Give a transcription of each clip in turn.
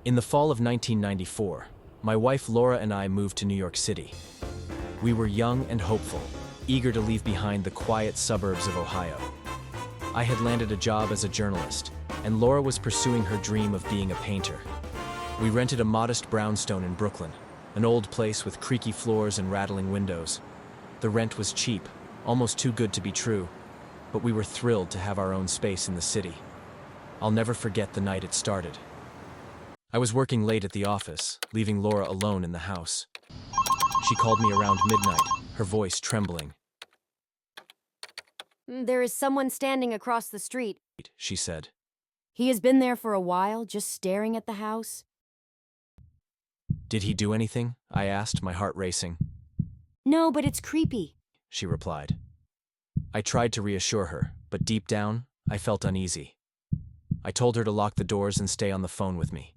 In the fall of 1994, my wife Laura and I moved to New York City. We were young and hopeful, eager to leave behind the quiet suburbs of Ohio. I had landed a job as a journalist, and Laura was pursuing her dream of being a painter. We rented a modest brownstone in Brooklyn, an old place with creaky floors and rattling windows. The rent was cheap, almost too good to be true, but we were thrilled to have our own space in the city. I'll never forget the night it started. I was working late at the office, leaving Laura alone in the house. She called me around midnight, her voice trembling. "There is someone standing across the street," she said. "He has been there for a while, just staring at the house." Did he do anything? I asked, my heart racing. "No, but it's creepy," she replied. I tried to reassure her, but deep down, I felt uneasy. I told her to lock the doors and stay on the phone with me.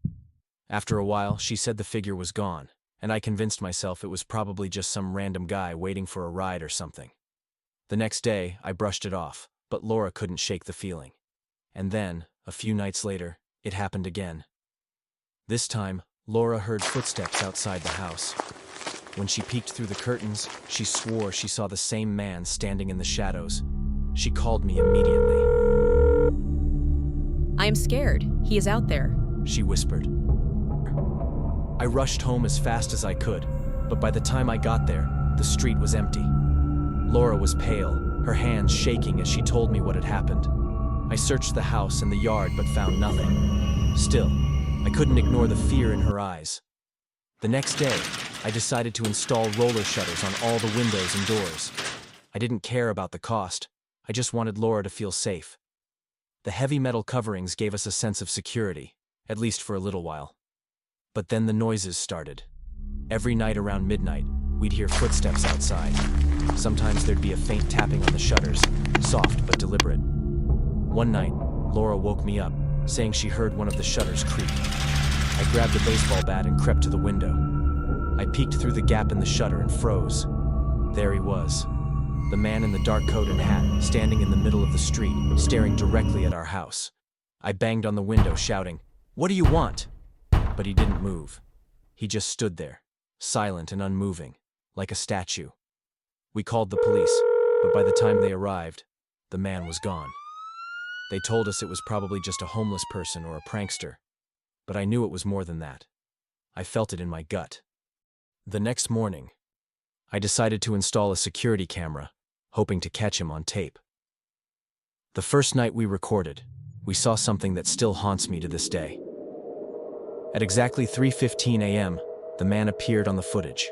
After a while, she said the figure was gone, and I convinced myself it was probably just some random guy waiting for a ride or something. The next day, I brushed it off, but Laura couldn't shake the feeling. And then, a few nights later, it happened again. This time, Laura heard footsteps outside the house. When she peeked through the curtains, she swore she saw the same man standing in the shadows. She called me immediately. "I am scared. He is out there," she whispered. I rushed home as fast as I could, but by the time I got there, the street was empty. Laura was pale, her hands shaking as she told me what had happened. I searched the house and the yard but found nothing. Still, I couldn't ignore the fear in her eyes. The next day, I decided to install roller shutters on all the windows and doors. I didn't care about the cost. I just wanted Laura to feel safe. The heavy metal coverings gave us a sense of security, at least for a little while. But then the noises started. Every night around midnight, we'd hear footsteps outside. Sometimes there'd be a faint tapping on the shutters, soft but deliberate. One night, Laura woke me up, saying she heard one of the shutters creak. I grabbed a baseball bat and crept to the window. I peeked through the gap in the shutter and froze. There he was, the man in the dark coat and hat, standing in the middle of the street, staring directly at our house. I banged on the window, shouting, "What do you want?" But he didn't move. He just stood there, silent and unmoving, like a statue. We called the police, but by the time they arrived, the man was gone. They told us it was probably just a homeless person or a prankster, but I knew it was more than that. I felt it in my gut. The next morning, I decided to install a security camera, hoping to catch him on tape. The first night we recorded, we saw something that still haunts me to this day. At exactly 3:15 a.m., the man appeared on the footage.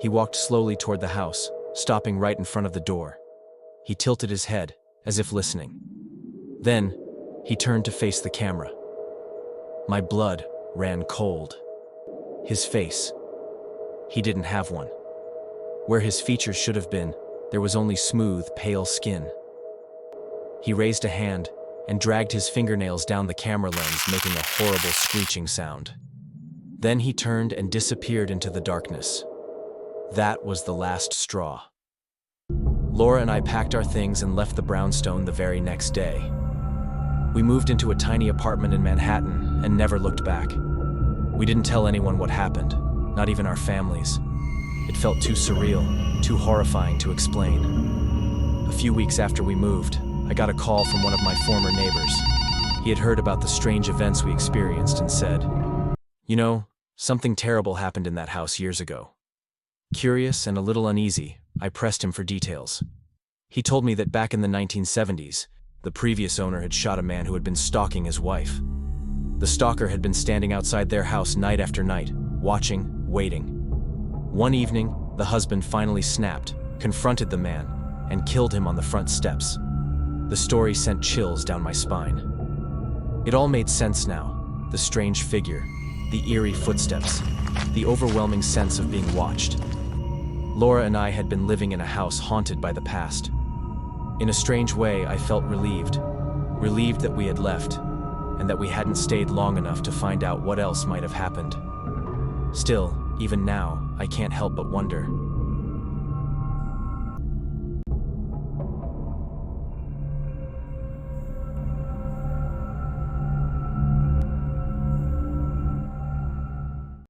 He walked slowly toward the house, stopping right in front of the door. He tilted his head, as if listening. Then, he turned to face the camera. My blood ran cold. His face. He didn't have one. Where his features should have been, there was only smooth, pale skin. He raised a hand and dragged his fingernails down the camera lens, making a horrible screeching sound. Then he turned and disappeared into the darkness. That was the last straw. Laura and I packed our things and left the brownstone the very next day. We moved into a tiny apartment in Manhattan and never looked back. We didn't tell anyone what happened, not even our families. It felt too surreal, too horrifying to explain. A few weeks after we moved, I got a call from one of my former neighbors. He had heard about the strange events we experienced and said, "You know, something terrible happened in that house years ago." Curious and a little uneasy, I pressed him for details. He told me that back in the 1970s, the previous owner had shot a man who had been stalking his wife. The stalker had been standing outside their house night after night, watching, waiting. One evening, the husband finally snapped, confronted the man, and killed him on the front steps. The story sent chills down my spine. It all made sense now. The strange figure, the eerie footsteps, the overwhelming sense of being watched. Laura and I had been living in a house haunted by the past. In a strange way, I felt relieved. Relieved that we had left, and that we hadn't stayed long enough to find out what else might have happened. Still, even now, I can't help but wonder,